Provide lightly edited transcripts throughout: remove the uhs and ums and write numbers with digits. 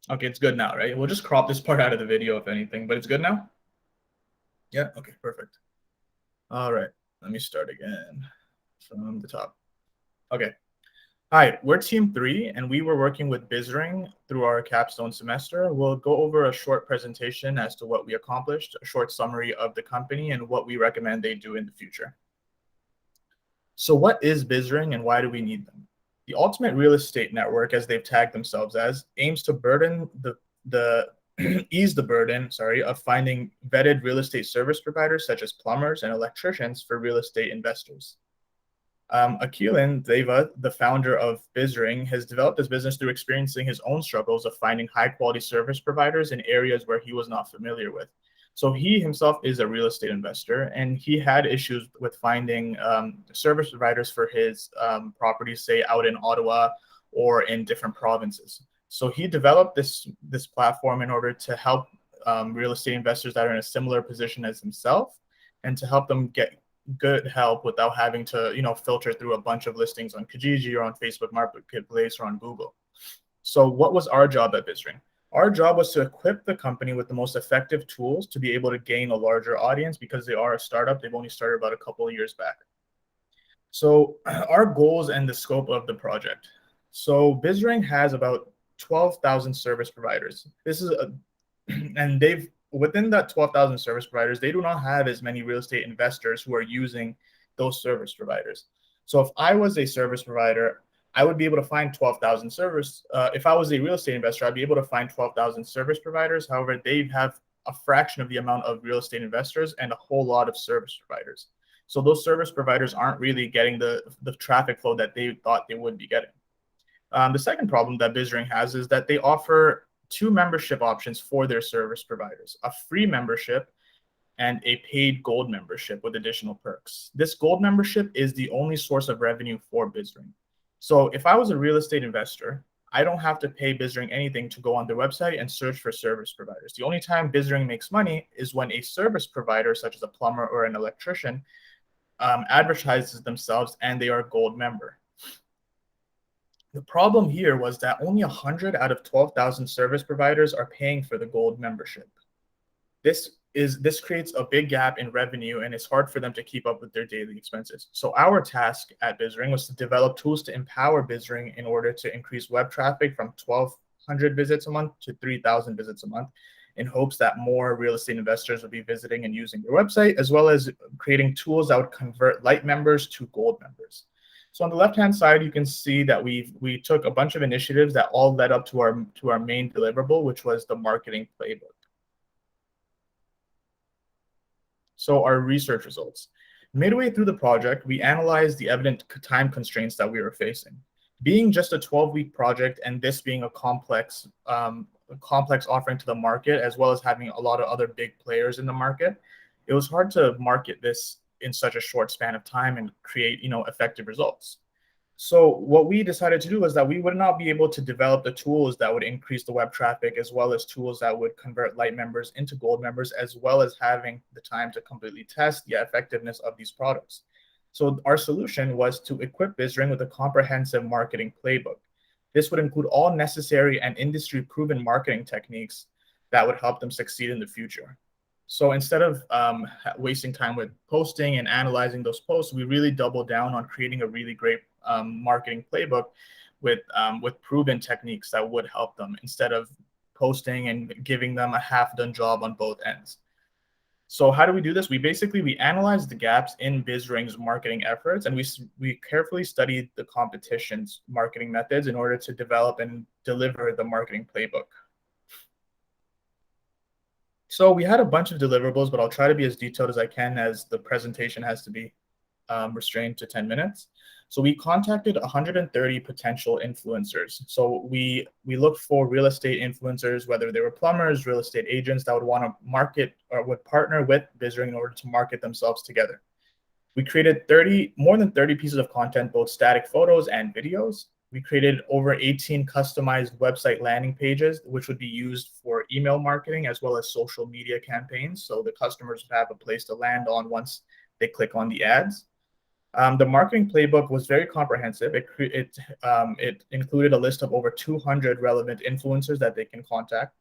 Okay, it's good now, right? We'll just crop this part out of the video if anything, but it's good now? Yeah, okay, perfect. All right, let me start again from the top. Okay. Hi, we're Team 3, and we were working with BisRing through our capstone semester. We'll go over a short presentation as to what we accomplished, a short summary of the company, and what we recommend they do in the future. So what is BisRing and why do we need them? The ultimate real estate network, as they've tagged themselves as, aims to burden the ease the burden, of finding vetted real estate service providers such as plumbers and electricians for real estate investors. Akilin Deva, the founder of BisRing, has developed his business through experiencing his own struggles of finding high quality service providers in areas where he was not familiar with. So he himself is a real estate investor, and he had issues with finding service providers for his properties, say out in Ottawa or in different provinces. So he developed this platform in order to help real estate investors that are in a similar position as himself, and to help them get good help without having to filter through a bunch of listings on Kijiji or on Facebook Marketplace or on Google. So what was our job at BisRing? Our job was to equip the company with the most effective tools to be able to gain a larger audience, because they are a startup. They've only started about a couple of years back. So our goals and the scope of the project. So BisRing has about 12,000 service providers. This is a, and they've within that 12,000 service providers, they do not have as many real estate investors who are using those service providers. So if I was a service provider, I would be able to find 12,000 service. If I was a real estate investor, I'd be able to find 12,000 service providers. However, they have a fraction of the amount of real estate investors and a whole lot of service providers. So those service providers aren't really getting the traffic flow that they thought they would be getting. The second problem that BisRing has is that they offer two membership options for their service providers: a free membership and a paid gold membership with additional perks. This gold membership is the only source of revenue for BisRing. So if I was a real estate investor, I don't have to pay BisRing anything to go on their website and search for service providers. The only time BisRing makes money is when a service provider, such as a plumber or an electrician, advertises themselves and they are a gold member. The problem here was that only 100 out of 12,000 service providers are paying for the gold membership. This creates a big gap in revenue, and it's hard for them to keep up with their daily expenses. So our task at BisRing was to develop tools to empower BisRing in order to increase web traffic from 1,200 visits a month to 3,000 visits a month, in hopes that more real estate investors would be visiting and using their website, as well as creating tools that would convert light members to gold members. So on the left-hand side, you can see that we took a bunch of initiatives that all led up to our main deliverable, which was the marketing playbook. So our research results. Midway through the project, we analyzed the evident time constraints that we were facing. Being just a 12-week project, and this being a complex offering to the market, as well as having a lot of other big players in the market, it was hard to market this in such a short span of time and create effective results. So what we decided to do was that we would not be able to develop the tools that would increase the web traffic, as well as tools that would convert light members into gold members, as well as having the time to completely test the effectiveness of these products. So our solution was to equip BisRing with a comprehensive marketing playbook. This would include all necessary and industry-proven marketing techniques that would help them succeed in the future. So instead of wasting time with posting and analyzing those posts, we really doubled down on creating a really great marketing playbook with proven techniques that would help them, instead of posting and giving them a half-done job on both ends. So how do we do this? We analyzed the gaps in BisRing's marketing efforts, and we carefully studied the competition's marketing methods in order to develop and deliver the marketing playbook. So we had a bunch of deliverables, but I'll try to be as detailed as I can, as the presentation has to be restrained to 10 minutes. So we contacted 130 potential influencers. So we looked for real estate influencers, whether they were plumbers, real estate agents that would want to market or would partner with BisRing in order to market themselves together. We created more than 30 pieces of content, both static photos and videos. We created over 18 customized website landing pages, which would be used for email marketing as well as social media campaigns. So the customers would have a place to land on once they click on the ads. The marketing playbook was very comprehensive. It included a list of over 200 relevant influencers that they can contact.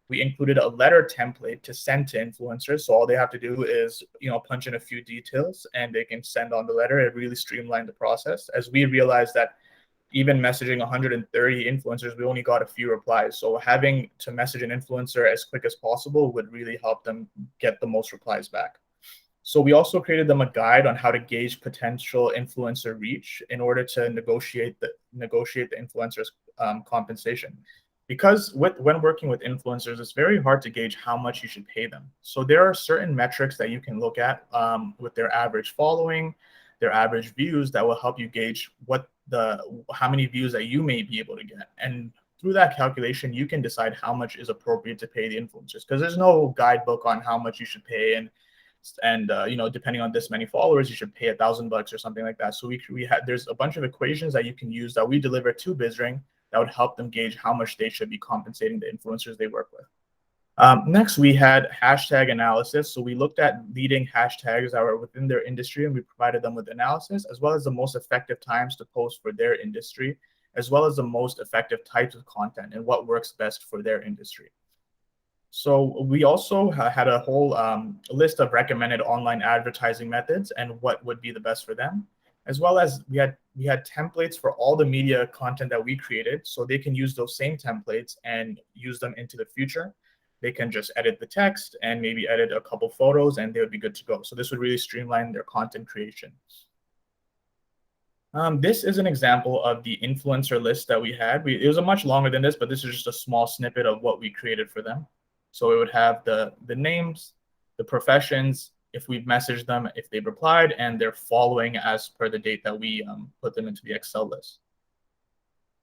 We included a letter template to send to influencers. So all they have to do is, punch in a few details and they can send on the letter. It really streamlined the process, as we realized that even messaging 130 influencers, we only got a few replies. So having to message an influencer as quick as possible would really help them get the most replies back. So we also created them a guide on how to gauge potential influencer reach in order to negotiate the influencer's compensation. Because when working with influencers, it's very hard to gauge how much you should pay them. So there are certain metrics that you can look at with their average following, their average views, that will help you gauge how many views that you may be able to get. And through that calculation, you can decide how much is appropriate to pay the influencers, because there's no guidebook on how much you should pay, and depending on this many followers, you should pay $1,000 or something like that. So we had there's a bunch of equations that you can use that we deliver to BisRing that would help them gauge how much they should be compensating the influencers they work with. Next, we had hashtag analysis. So we looked at leading hashtags that were within their industry, and we provided them with analysis, as well as the most effective times to post for their industry, as well as the most effective types of content and what works best for their industry. So we also had a whole list of recommended online advertising methods and what would be the best for them, as well as we had templates for all the media content that we created, so they can use those same templates and use them into the future. They can just edit the text and maybe edit a couple photos, and they would be good to go. So this would really streamline their content creation. This is an example of the influencer list that we had. It was a much longer than this, but this is just a small snippet of what we created for them. So it would have the names, the professions, if we've messaged them, if they've replied, and their following as per the date that we put them into the Excel list.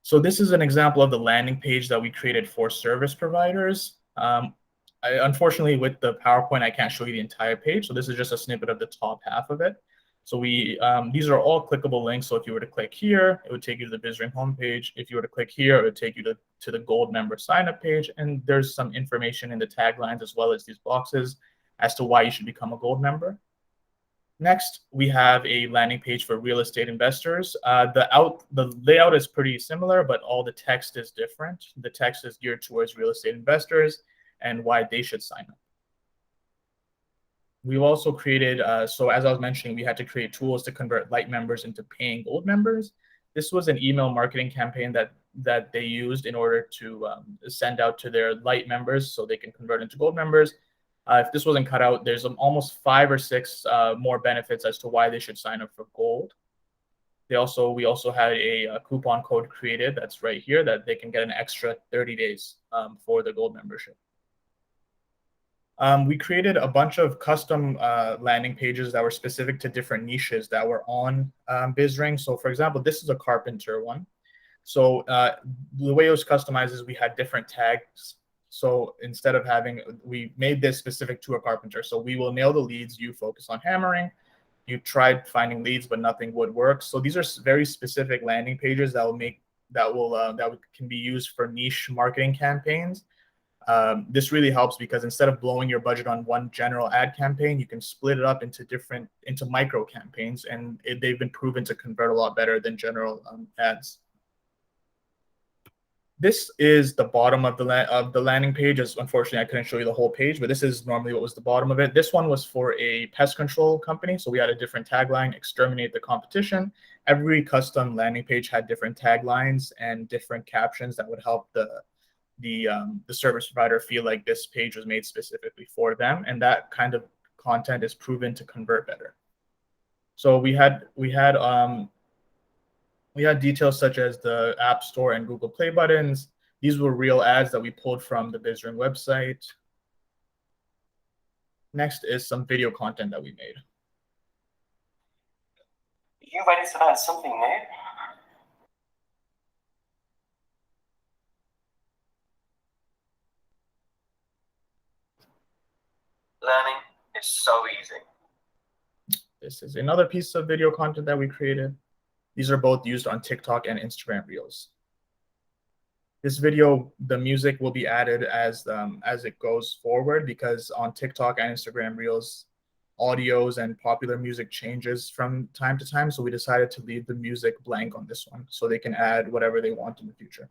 So this is an example of the landing page that we created for service providers. Unfortunately, with the PowerPoint, I can't show you the entire page. So this is just a snippet of the top half of it. So these are all clickable links. So if you were to click here, it would take you to the BisRing homepage. If you were to click here, it would take you to the gold member sign-up page. And there's some information in the taglines, as well as these boxes, as to why you should become a gold member. Next, we have a landing page for real estate investors. The layout is pretty similar, but all the text is different. The text is geared towards real estate investors and why they should sign up. We've also created, so as I was mentioning, we had to create tools to convert light members into paying gold members. This was an email marketing campaign that they used in order to send out to their light members so they can convert into gold members. If this wasn't cut out, there's almost 5 or 6 more benefits as to why they should sign up for gold. We also had a coupon code created that's right here that they can get an extra 30 days for the gold membership. We created a bunch of custom landing pages that were specific to different niches that were on BisRing. So for example, this is a carpenter one. So the way it was customized is we had different tags. So instead of we made this specific to a carpenter. So we will nail the leads, you focus on hammering. You tried finding leads, but nothing would work. So these are very specific landing pages that can be used for niche marketing campaigns. This really helps because instead of blowing your budget on one general ad campaign, you can split it up into micro campaigns, and they've been proven to convert a lot better than general ads. This is the bottom of the landing page. Unfortunately, I couldn't show you the whole page, but this is normally what was the bottom of it. This one was for a pest control company, so we had a different tagline: exterminate the competition. Every custom landing page had different taglines and different captions that would help the service provider feel like this page was made specifically for them, and that kind of content is proven to convert better. So we had details such as the App Store and Google Play buttons. These were real ads that we pulled from the BisRing website. Next is some video content that we made. Are you ready to learn something new? Learning is so easy. This is another piece of video content that we created. These are both used on TikTok and Instagram Reels. This video, the music will be added as it goes forward, because on TikTok and Instagram Reels, audios and popular music changes from time to time. So we decided to leave the music blank on this one so they can add whatever they want in the future.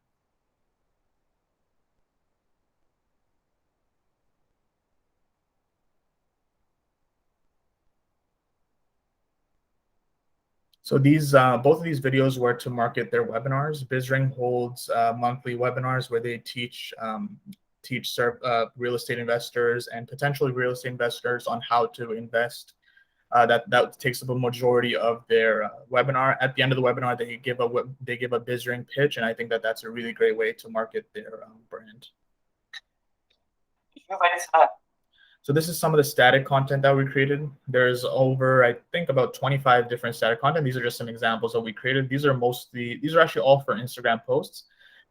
So these both of these videos were to market their webinars. BisRing holds monthly webinars where they teach real estate investors and potentially real estate investors on how to invest. That takes up a majority of their webinar. At the end of the webinar, they give a BisRing pitch, and I think that that's a really great way to market their brand. So this is some of the static content that we created. There's over, I think, about 25 different static content. These are just some examples that we created. These are actually all for Instagram posts,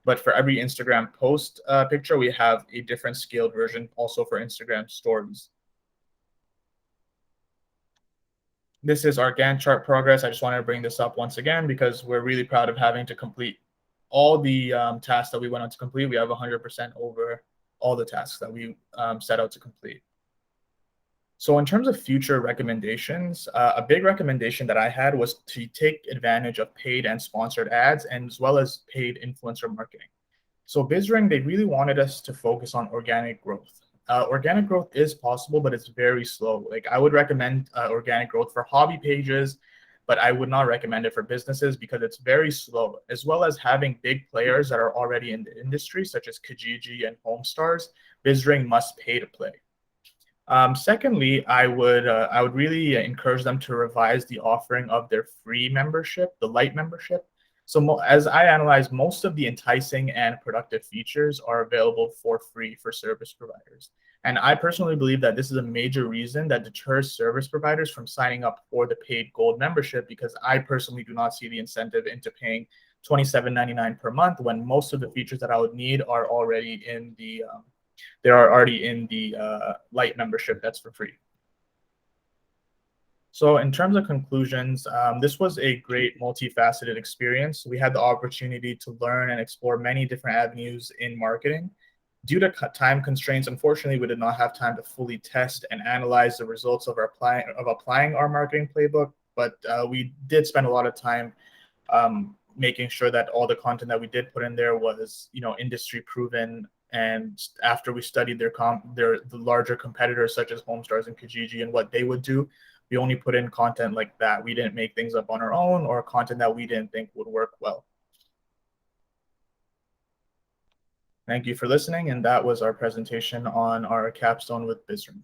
but for every Instagram post picture, we have a different scaled version also for Instagram stories. This is our Gantt chart progress. I just wanted to bring this up once again because we're really proud of having to complete all the tasks that we went on to complete. We have 100% over all the tasks that we set out to complete. So in terms of future recommendations, a big recommendation that I had was to take advantage of paid and sponsored ads and as well as paid influencer marketing. So BisRing, they really wanted us to focus on organic growth. Organic growth is possible, but it's very slow. Like I would recommend organic growth for hobby pages, but I would not recommend it for businesses because it's very slow, as well as having big players that are already in the industry, such as Kijiji and HomeStars. BisRing must pay to play. Secondly, I would really encourage them to revise the offering of their free membership, the light membership. So as I analyze, most of the enticing and productive features are available for free for service providers. And I personally believe that this is a major reason that deters service providers from signing up for the paid gold membership, because I personally do not see the incentive into paying $27.99 per month when most of the features that I would need are already in the light membership that's for free. So in terms of conclusions, this was a great multifaceted experience. We had the opportunity to learn and explore many different avenues in marketing. Due to time constraints, unfortunately, we did not have time to fully test and analyze the results of applying our marketing playbook, but we did spend a lot of time making sure that all the content that we did put in there was, industry proven. And after we studied the larger competitors such as HomeStars and Kijiji and what they would do, we only put in content like that. We didn't make things up on our own or content that we didn't think would work well. Thank you for listening, and that was our presentation on our capstone with BisRing.